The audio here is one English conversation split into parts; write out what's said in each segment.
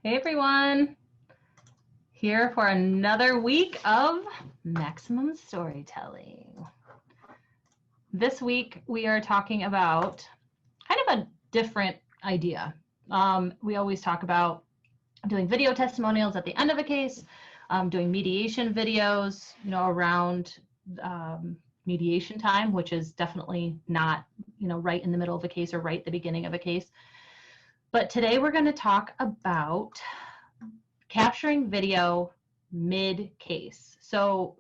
Hey everyone, here for another week of Maximum Storytelling. This week we are talking about kind of a different idea. We always talk about doing video testimonials at the end of a case, doing mediation videos, around mediation time, which is definitely not, right in the middle of a case or right at the beginning of a case. But today we're going to talk about capturing video mid-case. So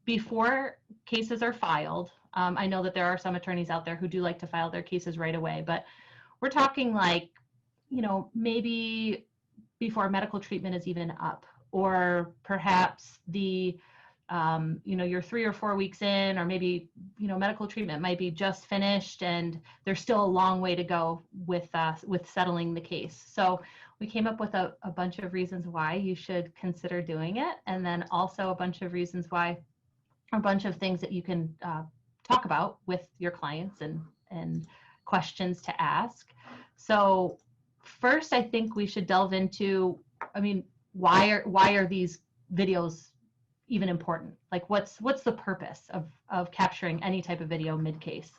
before cases are filed, I know that there are some attorneys out there who do like to file their cases right away, but we're talking like, maybe before medical treatment is even up, or perhaps you're 3 or 4 weeks in, or maybe, medical treatment might be just finished and there's still a long way to go with settling the case. So we came up with a bunch of reasons why you should consider doing it, and then also a bunch of reasons why, a bunch of things that you can talk about with your clients and questions to ask. So first, I think we should delve into, why are these videos even important? Like what's the purpose of capturing any type of video mid-case?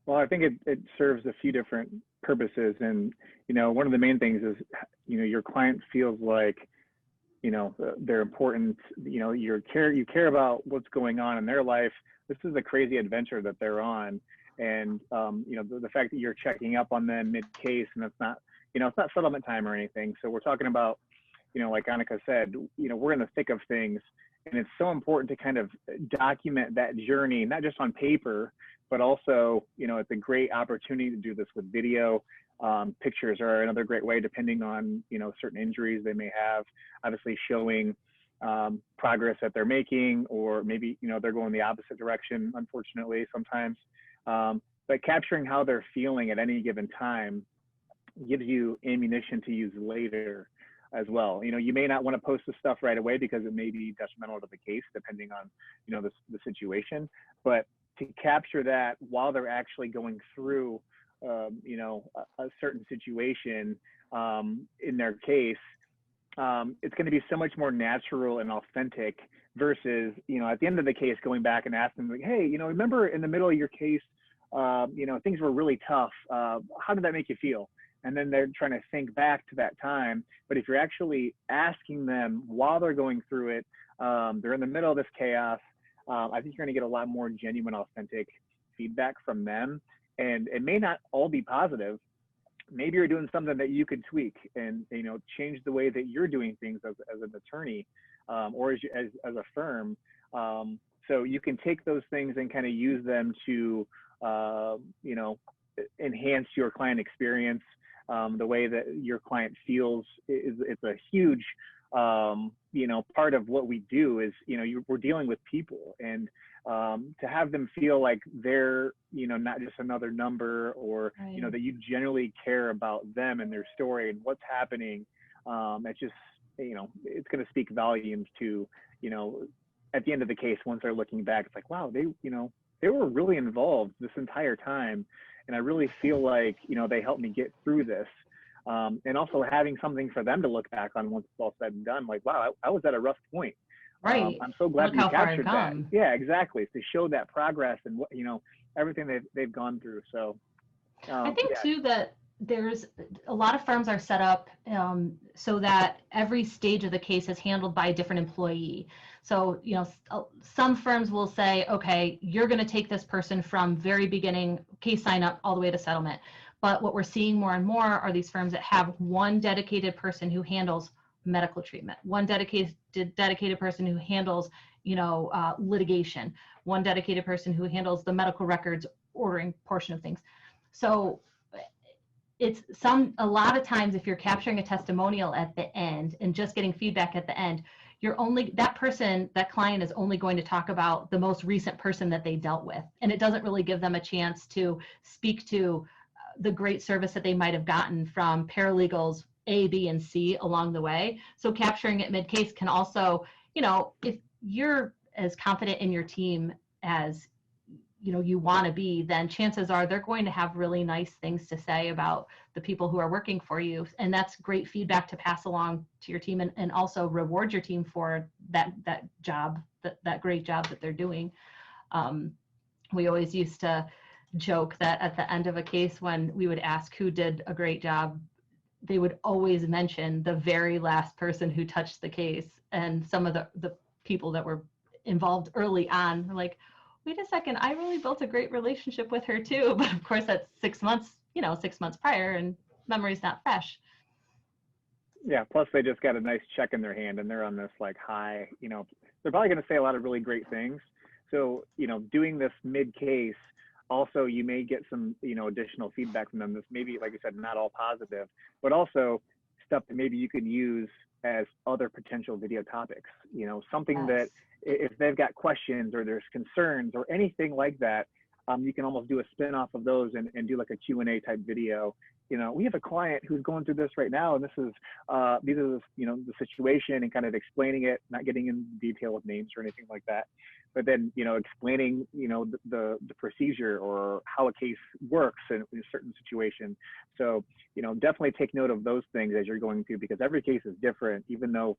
Well, I think it serves a few different purposes. And, one of the main things is, your client feels like, they're important, you care about what's going on in their life. This is a crazy adventure that they're on. And, the fact that you're checking up on them mid-case, and it's not settlement time or anything. So we're talking about, like Anneke said, we're in the thick of things. And it's so important to kind of document that journey, not just on paper, but also, it's a great opportunity to do this with video. Pictures are another great way, depending on, certain injuries they may have, obviously showing progress that they're making, or maybe, they're going the opposite direction, unfortunately, sometimes. But capturing how they're feeling at any given time gives you ammunition to use later as well. You may not want to post the stuff right away because it may be detrimental to the case, depending on, the situation. But to capture that while they're actually going through, a certain situation in their case, it's going to be so much more natural and authentic versus, at the end of the case, going back and asking them, like, hey, remember in the middle of your case, things were really tough. How did that make you feel? And then they're trying to think back to that time. But if you're actually asking them while they're going through it, they're in the middle of this chaos, I think you're going to get a lot more genuine, authentic feedback from them. And it may not all be positive. Maybe you're doing something that you could tweak and, change the way that you're doing things as an attorney, or as a firm. So you can take those things and kind of use them to, enhance your client experience. The way that your client feels it's a huge, part of what we do is, we're dealing with people, and to have them feel like they're, not just another number, or, Right. that you generally care about them and their story and what's happening. It's just, it's going to speak volumes to, at the end of the case, once they're looking back, it's like, wow, they were really involved this entire time. And I really feel like, they helped me get through this. And also having something for them to look back on once it's all said and done, like, wow, I was at a rough point. Right. I'm so glad Look you how far I've captured that. come. Yeah, exactly. To show that progress and what, everything they've gone through. So I think yeah. too that there's a lot of firms are set up so that every stage of the case is handled by a different employee. So, some firms will say, okay, you're going to take this person from very beginning case sign up all the way to settlement. But what we're seeing more and more are these firms that have one dedicated person who handles medical treatment, one dedicated person who handles, litigation, one dedicated person who handles the medical records ordering portion of things. So it's a lot of times, if you're capturing a testimonial at the end and just getting feedback at the end, that client is only going to talk about the most recent person that they dealt with. And it doesn't really give them a chance to speak to the great service that they might have gotten from paralegals A, B, and C along the way. So capturing it mid-case can also, if you're as confident in your team as you want to be, then chances are they're going to have really nice things to say about the people who are working for you. And that's great feedback to pass along to your team, and also reward your team for that job, that great job that they're doing. We always used to joke that at the end of a case, when we would ask who did a great job, they would always mention the very last person who touched the case. And some of the people that were involved early on were like, wait a second, I really built a great relationship with her too. But of course that's 6 months, 6 months prior, and memory's not fresh. Yeah, plus they just got a nice check in their hand and they're on this like high, they're probably going to say a lot of really great things. So, doing this mid case, also you may get some, additional feedback from them. This maybe, like I said, not all positive, but also stuff that maybe you could use as other potential video topics, something that if they've got questions or there's concerns or anything like that, you can almost do a spin off of those and do like a Q&A type video. We have a client who's going through this right now, and this is these are the situation, and kind of explaining it, not getting in detail of names or anything like that, but then explaining the procedure or how a case works in a certain situation. So definitely take note of those things as you're going through, because every case is different, even though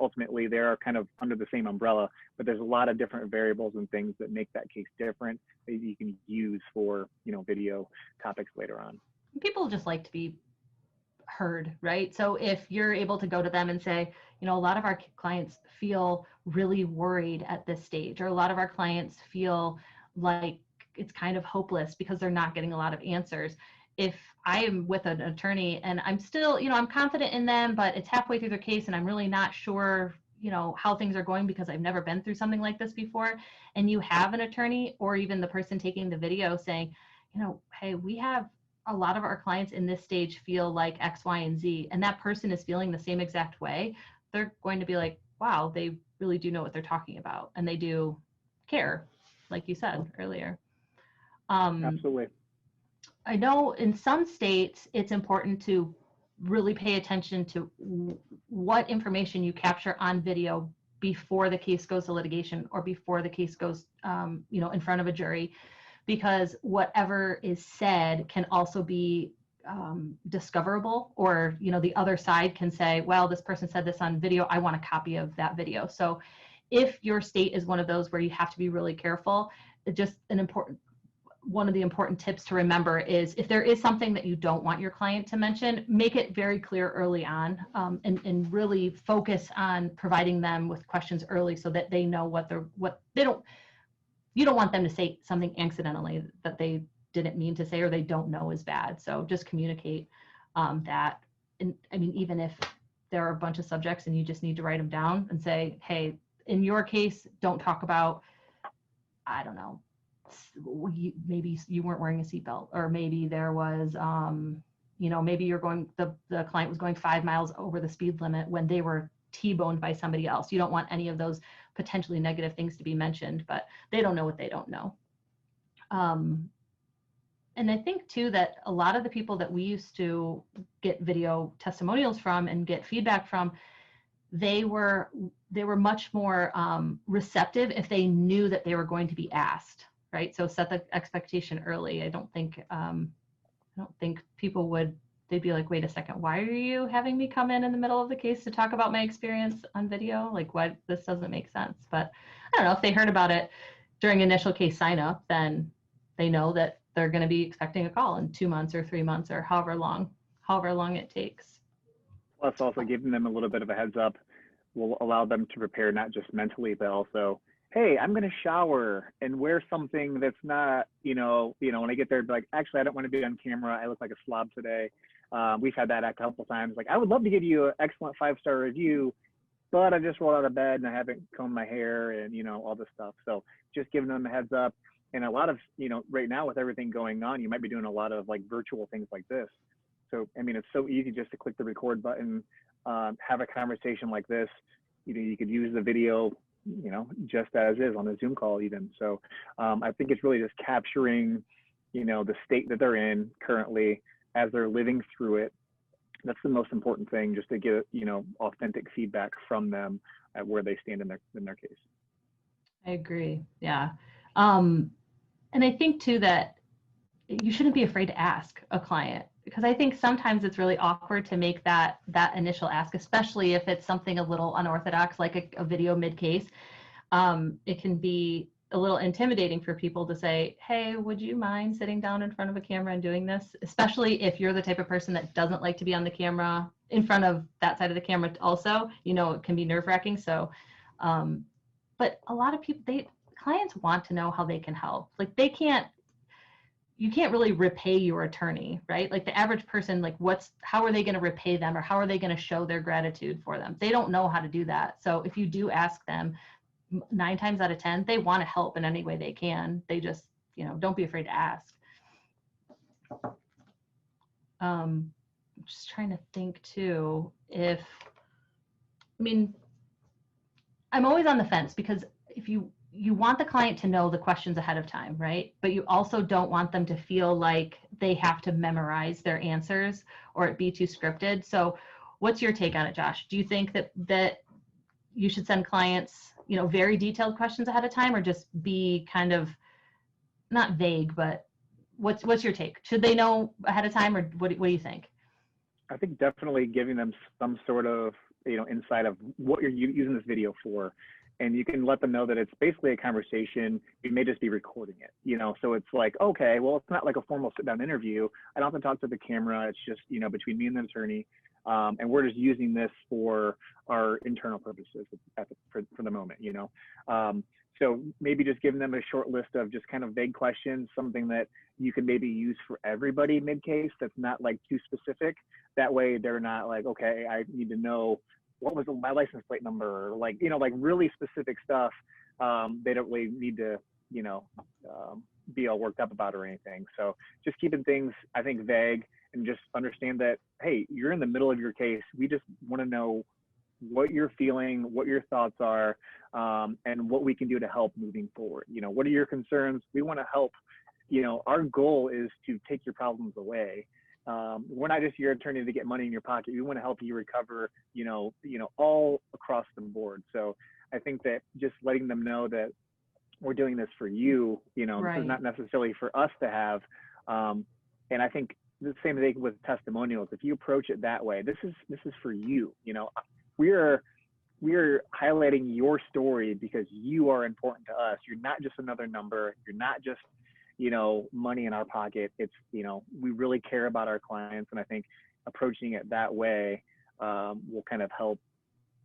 ultimately they are kind of under the same umbrella, but there's a lot of different variables and things that make that case different that you can use for video topics later on. People just like to be heard, right? So if you're able to go to them and say, a lot of our clients feel really worried at this stage, or a lot of our clients feel like it's kind of hopeless because they're not getting a lot of answers. If I am with an attorney and I'm still, I'm confident in them, but it's halfway through their case and I'm really not sure, how things are going because I've never been through something like this before, and you have an attorney or even the person taking the video saying, hey, we have a lot of our clients in this stage feel like X, Y, and Z, and that person is feeling the same exact way, they're going to be like, wow, they really do know what they're talking about, and they do care, like you said earlier. Absolutely. I know in some states it's important to really pay attention to what information you capture on video before the case goes to litigation or before the case goes, in front of a jury, because whatever is said can also be discoverable, or the other side can say, well, this person said this on video, I want a copy of that video. So if your state is one of those where you have to be really careful, just one of the important tips to remember is, if there is something that you don't want your client to mention, make it very clear early on, and really focus on providing them with questions early so that they know you don't want them to say something accidentally that they didn't mean to say or they don't know is bad. So just communicate that. And I mean, even if there are a bunch of subjects and you just need to write them down and say, hey, in your case, don't talk about, I don't know, maybe you weren't wearing a seatbelt, or maybe there was, maybe the client was going 5 miles over the speed limit when they were T-boned by somebody else. You don't want any of those potentially negative things to be mentioned, but they don't know what they don't know. And I think too that a lot of the people that we used to get video testimonials from and get feedback from, they were much more receptive if they knew that they were going to be asked, right? So set the expectation early. I don't think people would, they'd be like, wait a second, why are you having me come in the middle of the case to talk about my experience on video? Like, what? This doesn't make sense. But I don't know, if they heard about it during initial case sign up, then they know that they're going to be expecting a call in 2 months or 3 months or however long it takes. Plus also giving them a little bit of a heads up will allow them to prepare, not just mentally, but also, hey, I'm going to shower and wear something that's not, when I get there, be like, actually, I don't want to be on camera. I look like a slob today. We've had that a couple times. Like, I would love to give you an excellent 5-star review, but I just rolled out of bed and I haven't combed my hair and, all this stuff. So just giving them a heads up. And a lot of, right now with everything going on, you might be doing a lot of like virtual things like this. So, I mean, it's so easy just to click the record button, have a conversation like this. You could use the video, just as is on a Zoom call even. So I think it's really just capturing, the state that they're in currently as they're living through it. That's the most important thing, just to get, authentic feedback from them at where they stand in their case. I agree. Yeah. And I think too that you shouldn't be afraid to ask a client, because I think sometimes it's really awkward to make that initial ask, especially if it's something a little unorthodox, like a video mid-case. It can be a little intimidating for people to say, hey, would you mind sitting down in front of a camera and doing this? Especially if you're the type of person that doesn't like to be on the camera, in front of that side of the camera also, it can be nerve-wracking. So, but a lot of people, clients want to know how they can help. Like you can't really repay your attorney, right? Like the average person, like how are they going to repay them, or how are they going to show their gratitude for them? They don't know how to do that. So if you do ask them, 9 times out of 10, they want to help in any way they can. They just, don't be afraid to ask. I'm just trying to think too, I'm always on the fence, because if you want the client to know the questions ahead of time, right? But you also don't want them to feel like they have to memorize their answers or it be too scripted. So what's your take on it, Josh? Do you think that you should send clients, very detailed questions ahead of time, or just be kind of not vague, but what's your take? Should they know ahead of time, or what do you think? I think definitely giving them some sort of, insight of what you're using this video for. And you can let them know that it's basically a conversation. You may just be recording it, so it's like, okay, well, it's not like a formal sit down interview. I don't have to talk to the camera. It's just, between me and the attorney. And we're just using this for our internal purposes for the moment, So maybe just giving them a short list of just kind of vague questions, something that you can maybe use for everybody mid-case that's not like too specific. That way they're not like, okay, I need to know what was my license plate number, or like, like really specific stuff. They don't really need to, be all worked up about or anything. So just keeping things, I think, vague, and just understand that, hey, you're in the middle of your case. We just want to know what you're feeling, what your thoughts are, and what we can do to help moving forward. What are your concerns? We want to help. Our goal is to take your problems away. We're not just your attorney to get money in your pocket. We want to help you recover, all across the board. So I think that just letting them know that we're doing this for you, Right. This is not necessarily for us to have. And I think the same thing with testimonials. If you approach it that way, this is for you. We're highlighting your story because you are important to us. You're not just another number. You're not just, money in our pocket. It's, we really care about our clients. And I think approaching it that way will kind of help,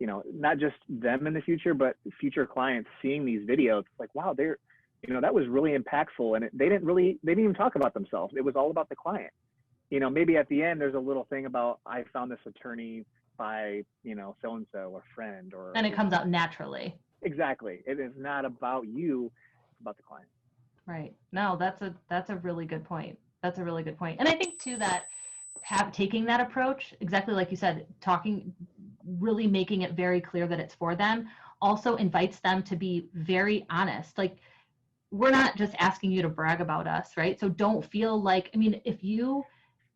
not just them in the future, but future clients seeing these videos. It's like, wow, that was really impactful. And they didn't even talk about themselves. It was all about the client. Maybe at the end, there's a little thing about, I found this attorney by, so-and-so or friend, or. And it comes out naturally. Exactly. It is not about you, it's about the client. Right. No, that's a really good point. That's a really good point. And I think too that taking that approach, exactly like you said, really making it very clear that it's for them, also invites them to be very honest. Like, we're not just asking you to brag about us, right? So don't feel like,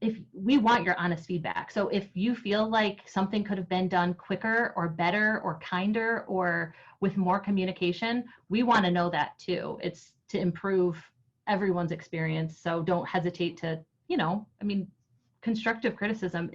if we want your honest feedback. So if you feel like something could have been done quicker or better or kinder or with more communication, we want to know that too. It's to improve everyone's experience. So don't hesitate to, constructive criticism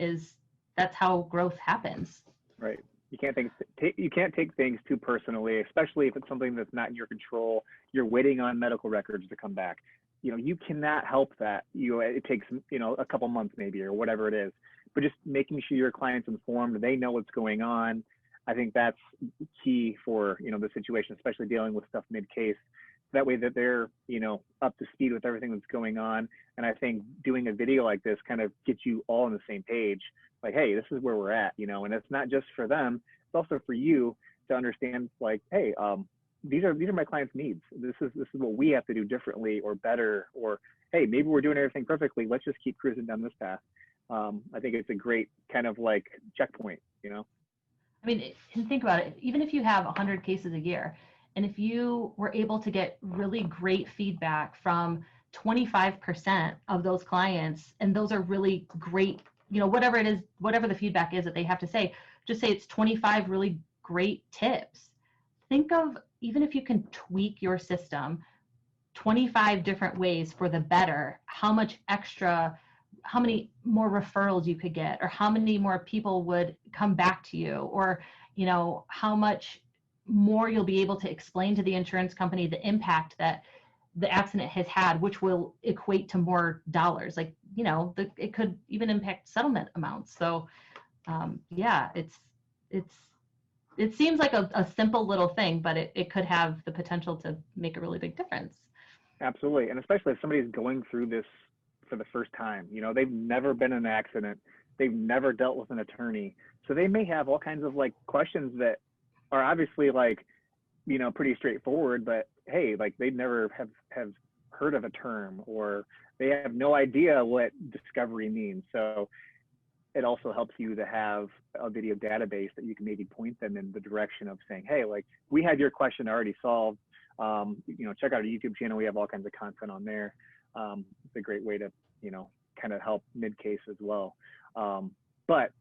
that's how growth happens. Right. You can't take things too personally, especially if it's something that's not in your control. You're waiting on medical records to come back. You cannot help that. It takes, a couple months maybe, or whatever it is, but just making sure your client's informed, they know what's going on. I think that's key for, the situation, especially dealing with stuff mid-case. That way that they're, up to speed with everything that's going on. And I think doing a video like this kind of gets you all on the same page. Like, hey, this is where we're at, and it's not just for them, it's also for you to understand, like, hey, these are my clients' needs. This is what we have to do differently or better, or hey, maybe we're doing everything perfectly. Let's just keep cruising down this path. I think it's a great kind of like checkpoint, And think about it. Even if you have 100 cases a year, and if you were able to get really great feedback from 25% of those clients, and those are really great, whatever it is, whatever the feedback is that they have to say, just say it's 25 really great tips. Think of, even if you can tweak your system, 25 different ways for the better, how many more referrals you could get, or how many more people would come back to you, or, you know, how much more you'll be able to explain to the insurance company the impact that the accident has had, which will equate to more dollars. Like, you know, it could even impact settlement amounts. So yeah, it seems like a simple little thing, but it could have the potential to make a really big difference. Absolutely. And especially if somebody's going through this for the first time, you know, they've never been in an accident, they've never dealt with an attorney. So they may have all kinds of like questions that are obviously like, you know, pretty straightforward, but hey, like they never have heard of a term, or they have no idea what discovery means. So it also helps you to have a video database that you can maybe point them in the direction of saying, hey, like we had your question already solved. You know, check out our YouTube channel. We have all kinds of content on there. It's a great way to, you know, kind of help mid-case as well. But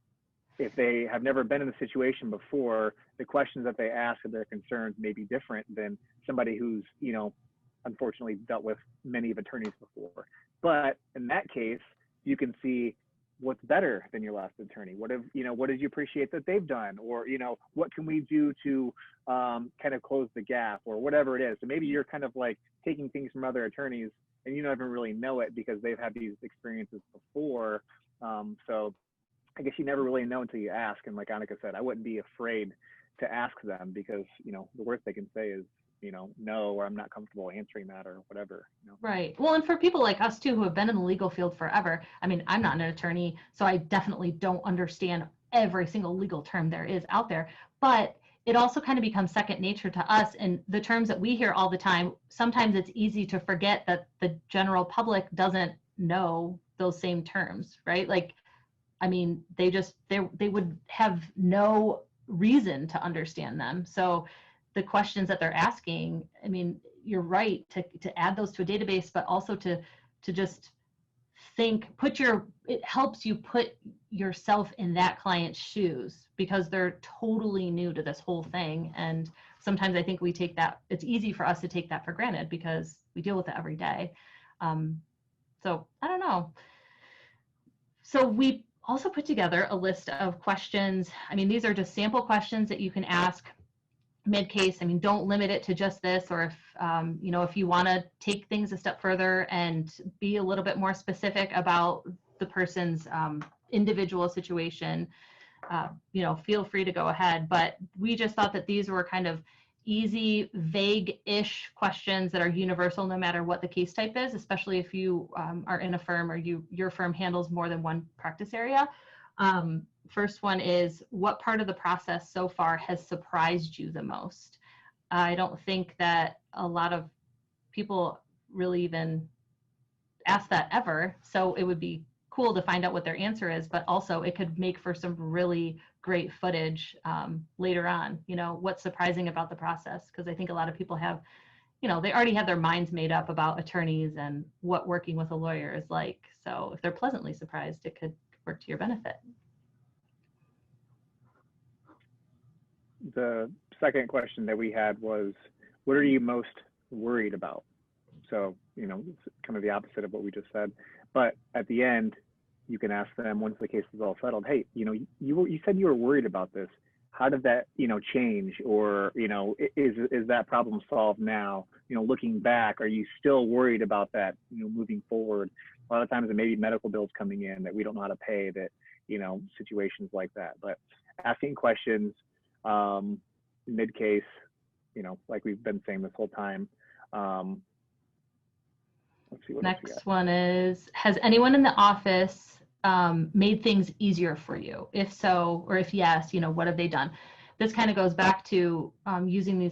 if they have never been in the situation before, the questions that they ask and their concerns may be different than somebody who's, you know, unfortunately dealt with many of attorneys before. But in that case, you can see what's better than your last attorney. What did you appreciate that they've done? Or, you know, what can we do to kind of close the gap, or whatever it is. So maybe you're kind of like taking things from other attorneys and you don't even really know it because they've had these experiences before. So I guess you never really know until you ask. And like Anneke said, I wouldn't be afraid to ask them, because, you know, the worst they can say is, you know, no, or I'm not comfortable answering that, or whatever, you know. Right. Well, and for people like us too, who have been in the legal field forever, I mean, I'm not an attorney, so I definitely don't understand every single legal term there is out there, but it also kind of becomes second nature to us. And the terms that we hear all the time, sometimes it's easy to forget that the general public doesn't know those same terms, right? Like, I mean, they would have no reason to understand them. So the questions that they're asking, I mean, you're right to add those to a database, but also to just think, it helps you put yourself in that client's shoes, because they're totally new to this whole thing. And sometimes I think it's easy for us to take that for granted because we deal with it every day. So I don't know. So we also put together a list of questions. I mean, these are just sample questions that you can ask mid-case. I mean, don't limit it to just this, or if, you know, if you want to take things a step further and be a little bit more specific about the person's individual situation, you know, feel free to go ahead. But we just thought that these were kind of easy, vague-ish questions that are universal no matter what the case type is, especially if you are in a firm or your firm handles more than one practice area. First one is, what part of the process so far has surprised you the most? I don't think that a lot of people really even ask that ever. So it would be cool to find out what their answer is, but also it could make for some really great footage later on. You know, what's surprising about the process? Because I think a lot of people have, you know, they already have their minds made up about attorneys and what working with a lawyer is like. So if they're pleasantly surprised, it could work to your benefit. The second question that we had was, what are you most worried about? So, you know, it's kind of the opposite of what we just said. But at the end, you can ask them, once the case is all settled, hey, you know, you said you were worried about this. How did that, you know, change? Or, you know, is that problem solved now? You know, looking back, are you still worried about that, you know, moving forward? A lot of times it may be medical bills coming in that we don't know how to pay, that, you know, situations like that. But asking questions, mid-case, you know, like we've been saying this whole time. Let's see what Next one is, has anyone in the office made things easier for you? If so, or if yes, you know, what have they done? This kind of goes back to using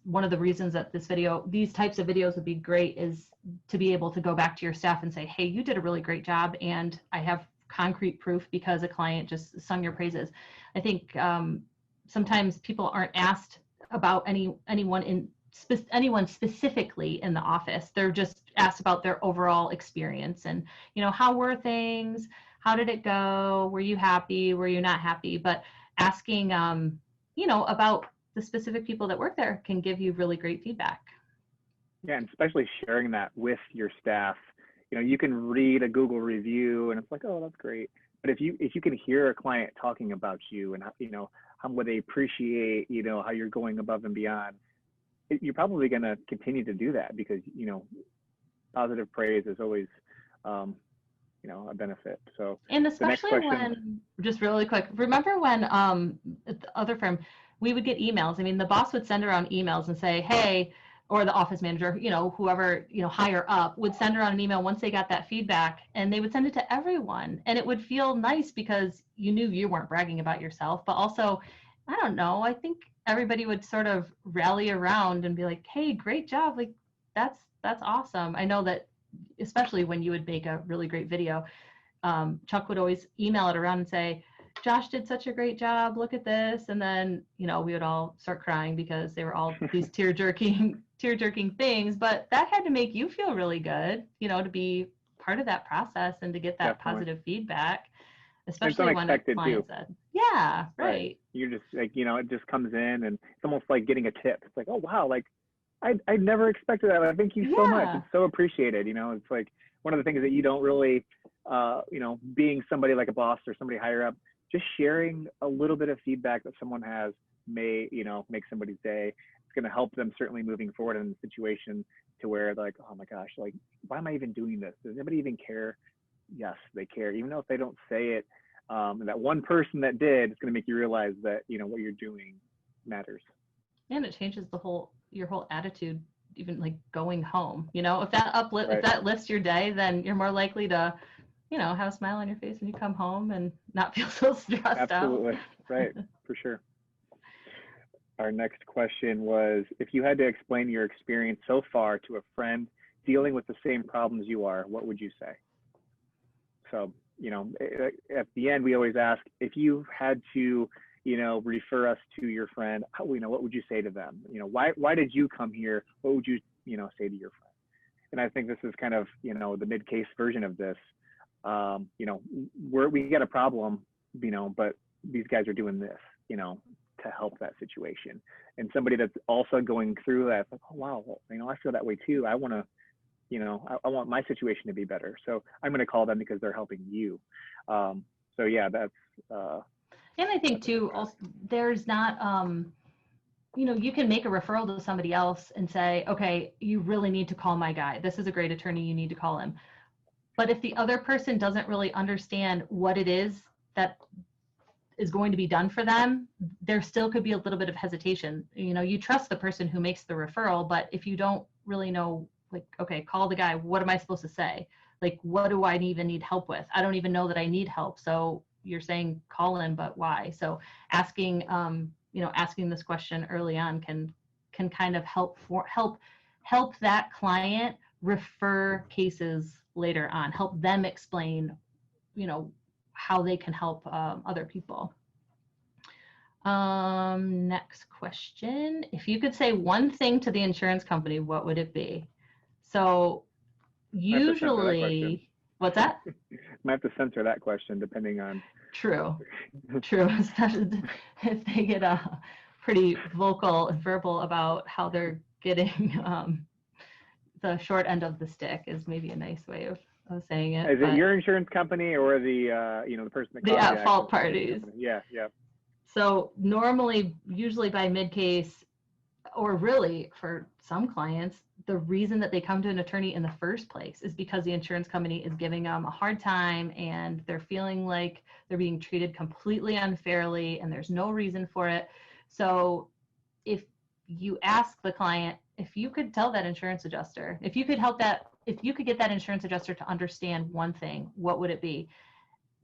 one of the reasons that these types of videos would be great is to be able to go back to your staff and say, hey, you did a really great job, and I have concrete proof because a client just sung your praises. I think sometimes people aren't asked about anyone specifically in the office. They're just asked about their overall experience and, you know, how were things? How did it go? Were you happy? Were you not happy? But asking, you know, about the specific people that work there can give you really great feedback. Yeah, and especially sharing that with your staff. You can read a Google review and it's like, oh, that's great. But if you can hear a client talking about you and how would they appreciate how you're going above and beyond, you're probably going to continue to do that because positive praise is always a benefit. So And the next especially question. when, just really quick, remember when at the other firm, we would get emails. I mean, the boss would send around emails and say, hey, or the office manager, whoever, higher up would send around an email once they got that feedback, and they would send it to everyone. And it would feel nice because you knew you weren't bragging about yourself, but also, I don't know, I think everybody would sort of rally around and be like, hey, great job. Like, that's awesome. I know that especially when you would make a really great video, Chuck would always email it around and say, Josh did such a great job, look at this. And then, we would all start crying because they were all these tear-jerking things, but that had to make you feel really good, to be part of that process and to get that Definitely. positive feedback, It's especially when a unexpected client too. said, yeah, right. You're just like, it just comes in and it's almost like getting a tip. It's like, oh, wow, like I never expected that. Thank you so much. It's so appreciated. It's like one of the things that you don't really, being somebody like a boss or somebody higher up, just sharing a little bit of feedback that someone has may, make somebody's day. It's going to help them certainly moving forward in the situation to where they're like, oh my gosh, like, why am I even doing this? Does anybody even care? Yes, they care. Even though if they don't say it, that one person that did, it's going to make you realize that, what you're doing matters. And it changes your whole attitude, even like going home. If that lifts your day, then you're more likely to, have a smile on your face when you come home and not feel so stressed out. Absolutely. Right. For sure. Our next question was, if you had to explain your experience so far to a friend dealing with the same problems you are, what would you say? So, at the end, we always ask, if you had to, refer us to your friend, what would you say to them? Why did you come here? What would you, say to your friend? And I think this is kind of, the mid-case version of this. We got a problem, but these guys are doing this, to help that situation. And somebody that's also going through that, like, oh, wow, I feel that way too. I want to, I want my situation to be better. So I'm going to call them because they're helping you. So yeah, that's. And I think too, also, there's not, you can make a referral to somebody else and say, okay, you really need to call my guy. This is a great attorney. You need to call him. But if the other person doesn't really understand what it is that is going to be done for them, there still could be a little bit of hesitation. You trust the person who makes the referral, but if you don't really know, like, okay, call the guy, what am I supposed to say? Like, what do I even need help with? I don't even know that I need help. So you're saying call him, but why? So asking, asking this question early on can kind of help that client refer cases later on, help them explain, how they can help other people. Next question. If you could say one thing to the insurance company, what would it be? So usually, what's that? Might have to censor that question depending on. True, especially if they get pretty vocal and verbal about how they're getting the short end of the stick is maybe a nice way of saying it. Is it your insurance company or the the person that the at-fault parties? Yeah. So usually by mid-case, or really for some clients, the reason that they come to an attorney in the first place is because the insurance company is giving them a hard time and they're feeling like they're being treated completely unfairly and there's no reason for it. So if you ask the client, if you could tell that insurance adjuster, if you could get that insurance adjuster to understand one thing, what would it be?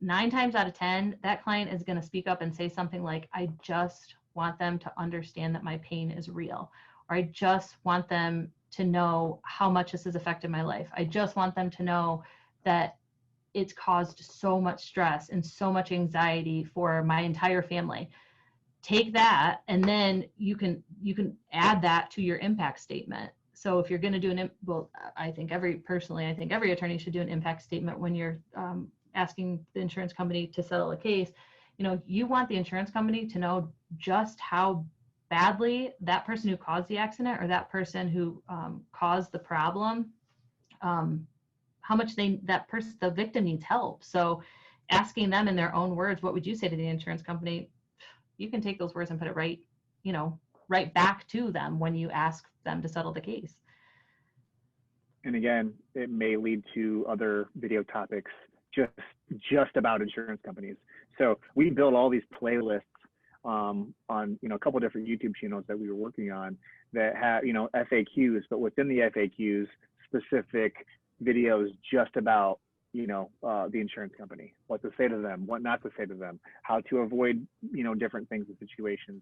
9 times out of 10, that client is going to speak up and say something like, I just want them to understand that my pain is real, or I just want them to know how much this has affected my life. I just want them to know that it's caused so much stress and so much anxiety for my entire family. Take that, and then you can add that to your impact statement. So if you're going to do I think every attorney should do an impact statement when you're asking the insurance company to settle a case. You want the insurance company to know just how badly that person who caused the accident or that person who caused the problem, how much the victim needs help. So asking them in their own words, what would you say to the insurance company? You can take those words and put it right back to them when you ask them to settle the case. And again, it may lead to other video topics just about insurance companies. So we built all these playlists on a couple different YouTube channels that we were working on that have FAQs, but within the FAQs, specific videos just about the insurance company, what to say to them, what not to say to them, how to avoid different things and situations.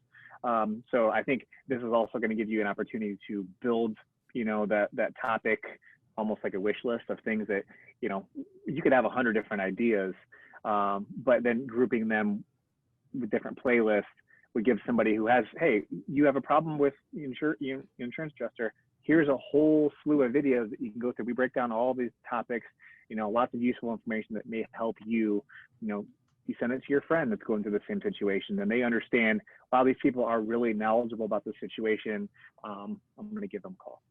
So I think this is also going to give you an opportunity to build that topic, almost like a wish list of things that you could have 100 different ideas, but then grouping them with different playlists would give somebody who has, hey, you have a problem with insurance adjuster, here's a whole slew of videos that you can go through. We break down all these topics, lots of useful information that may help you. You send it to your friend that's going through the same situation, and they understand, wow, these people are really knowledgeable about the situation. I'm going to give them a call.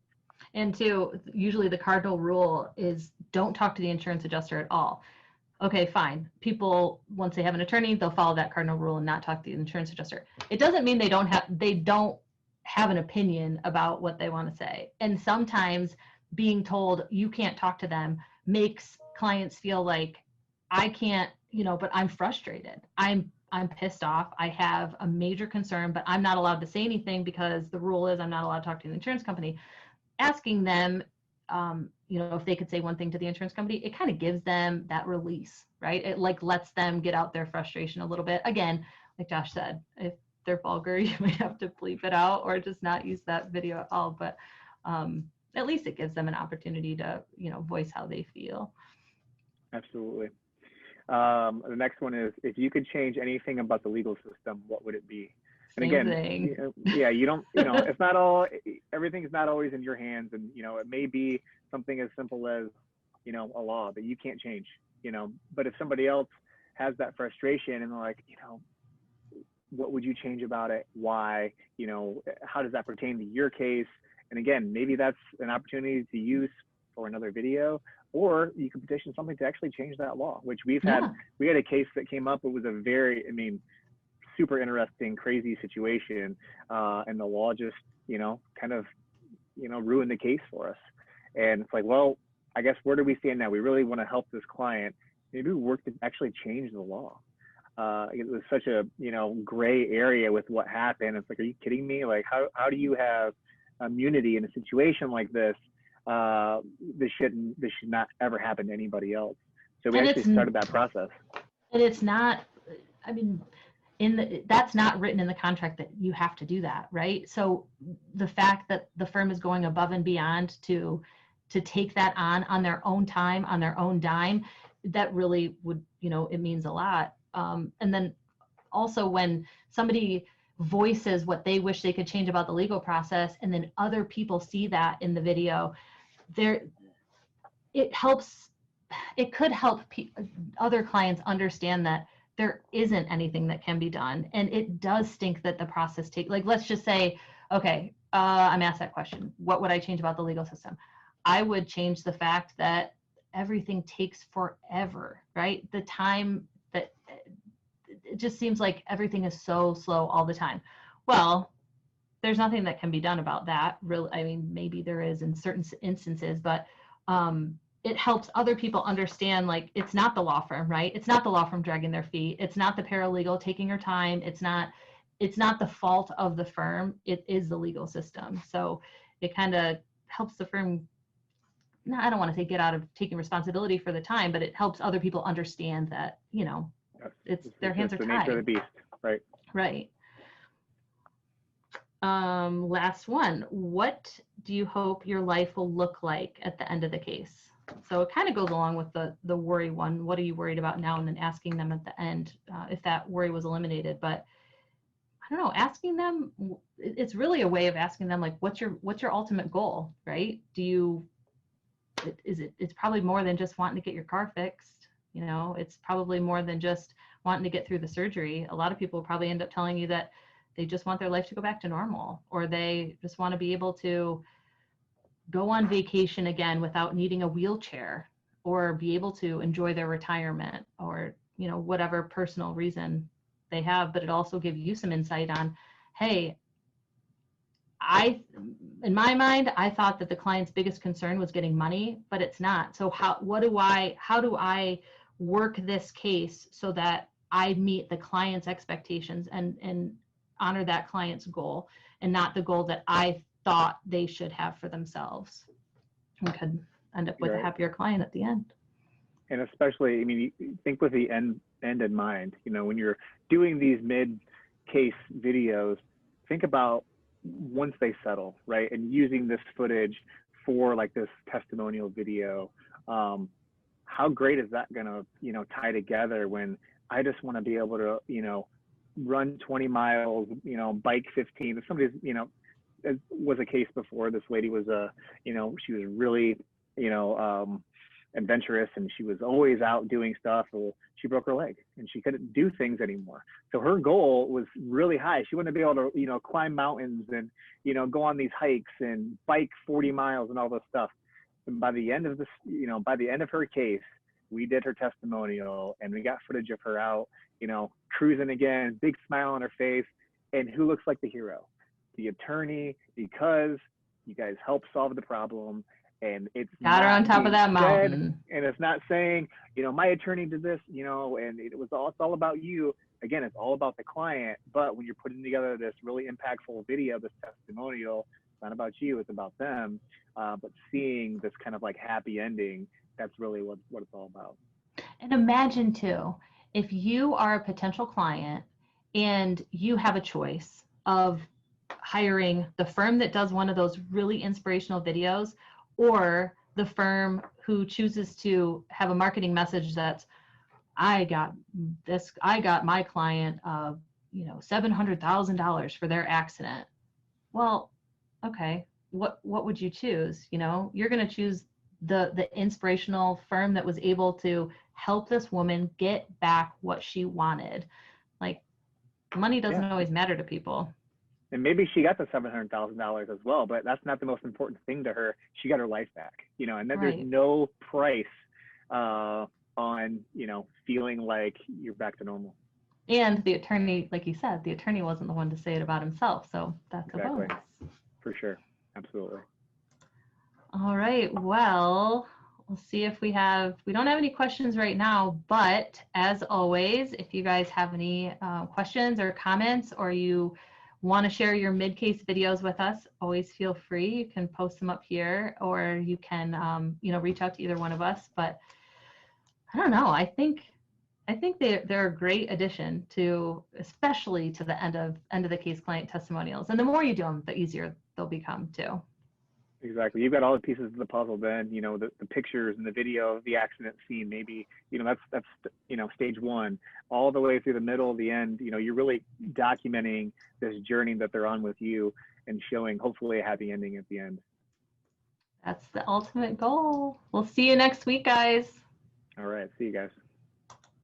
And two, usually the cardinal rule is don't talk to the insurance adjuster at all. Okay, fine. People, once they have an attorney, they'll follow that cardinal rule and not talk to the insurance adjuster. It doesn't mean they don't have an opinion about what they want to say. And sometimes being told you can't talk to them makes clients feel like, I can't, but I'm frustrated. I'm pissed off. I have a major concern, but I'm not allowed to say anything because the rule is I'm not allowed to talk to the insurance company. Asking them, if they could say one thing to the insurance company, it kind of gives them that release, right? It lets them get out their frustration a little bit. Again, like Josh said, if they're vulgar, you may have to bleep it out or just not use that video at all. But at least it gives them an opportunity to, voice how they feel. Absolutely. The next one is, if you could change anything about the legal system, what would it be? And again, you don't, it's not all, everything's not always in your hands. And, it may be something as simple as, a law that you can't change, but if somebody else has that frustration and they're like, what would you change about it? Why, how does that pertain to your case? And again, maybe that's an opportunity to use for another video, or you could petition something to actually change that law, which we had a case that came up. It was a very, super interesting, crazy situation. And the law just, kind of, ruined the case for us. And it's like, well, I guess where do we stand now? We really want to help this client. Maybe we work to actually change the law. It was such a, gray area with what happened. It's like, are you kidding me? Like, how do you have immunity in a situation like this? This should not ever happen to anybody else. So we actually started that process. And it's not, that's not written in the contract that you have to do that, right? So the fact that the firm is going above and beyond to take that on their own time, on their own dime, that really would, it means a lot. And then also when somebody voices what they wish they could change about the legal process, and then other people see that in the video, it could help other clients understand that there isn't anything that can be done. And it does stink that the process let's just say, okay, I'm asked that question. What would I change about the legal system? I would change the fact that everything takes forever, right? The time that it just seems like everything is so slow all the time. Well, there's nothing that can be done about that. Really, maybe there is in certain instances, but it helps other people understand, like, it's not the law firm, right? It's not the law firm dragging their feet. It's not the paralegal taking her time. It's not the fault of the firm. It is the legal system. So it kind of helps the firm, I don't want to say get out of taking responsibility for the time, but it helps other people understand that, it's their hands are tied. It's the nature of the beast, right? Right. Last one. What do you hope your life will look like at the end of the case? So it kind of goes along with the worry one. What are you worried about now? And then asking them at the end if that worry was eliminated. But I don't know, asking them, it's really a way of asking them, like, what's your ultimate goal, right? It's probably more than just wanting to get your car fixed. It's probably more than just wanting to get through the surgery. A lot of people probably end up telling you that they just want their life to go back to normal, or they just want to be able to go on vacation again without needing a wheelchair, or be able to enjoy their retirement, or, you know, whatever personal reason they have. But it also gives you some insight on, hey, in my mind, I thought that the client's biggest concern was getting money, but it's not. So how do I work this case so that I meet the client's expectations and honor that client's goal, and not the goal that I thought they should have for themselves, and could end up with a happier client at the end. And especially, I mean, you think with the end in mind, you know, when you're doing these mid-case videos, think about once they settle, right? And using this footage for like this testimonial video, how great is that gonna, you know, tie together when I just want to be able to, you know, run 20 miles, you know, bike 15. If somebody's, you know, it was a case before, this lady was you know, she was really, you know, adventurous, and she was always out doing stuff. Well, she broke her leg and she couldn't do things anymore. So her goal was really high. She wanted to be able to, you know, climb mountains and, you know, go on these hikes and bike 40 miles and all this stuff. And by the end of this, you know, by the end of her case, we did her testimonial and we got footage of her out, you know, cruising again, big smile on her face. And who looks like the hero? The attorney, because you guys helped solve the problem. And it's got her on top of that mountain. And it's not saying, you know, my attorney did this, you know, and it's all about you. Again, it's all about the client. But when you're putting together this really impactful video, this testimonial, it's not about you, it's about them. But seeing this kind of like happy ending, that's really what it's all about. And imagine too, if you are a potential client and you have a choice of hiring the firm that does one of those really inspirational videos, or the firm who chooses to have a marketing message that's, I got my client, you know, $700,000 for their accident. Well, okay, what would you choose? You know, you're going to choose the inspirational firm that was able to help this woman get back what she wanted. Like, money doesn't always matter to people. And maybe she got the $700,000 as well, but that's not the most important thing to her. She got her life back, you know, and then there's no price on, you know, feeling like you're back to normal. And the attorney, like you said, the attorney wasn't the one to say it about himself. So that's a bonus. For sure. Absolutely. All right. Well, we'll see if we don't have any questions right now, but as always, if you guys have any questions or comments, or you want to share your mid-case videos with us, always feel free. You can post them up here, or you can, you know, reach out to either one of us. But I don't know. I think they're a great addition to, especially to the end of the case client testimonials. And the more you do them, the easier they'll become too. Exactly. You've got all the pieces of the puzzle then, you know, the pictures and the video of the accident scene, maybe, you know, that's, you know, stage one, all the way through the middle, the end, you know, you're really documenting this journey that they're on with you and showing hopefully a happy ending at the end. That's the ultimate goal. We'll see you next week, guys. All right. See you guys.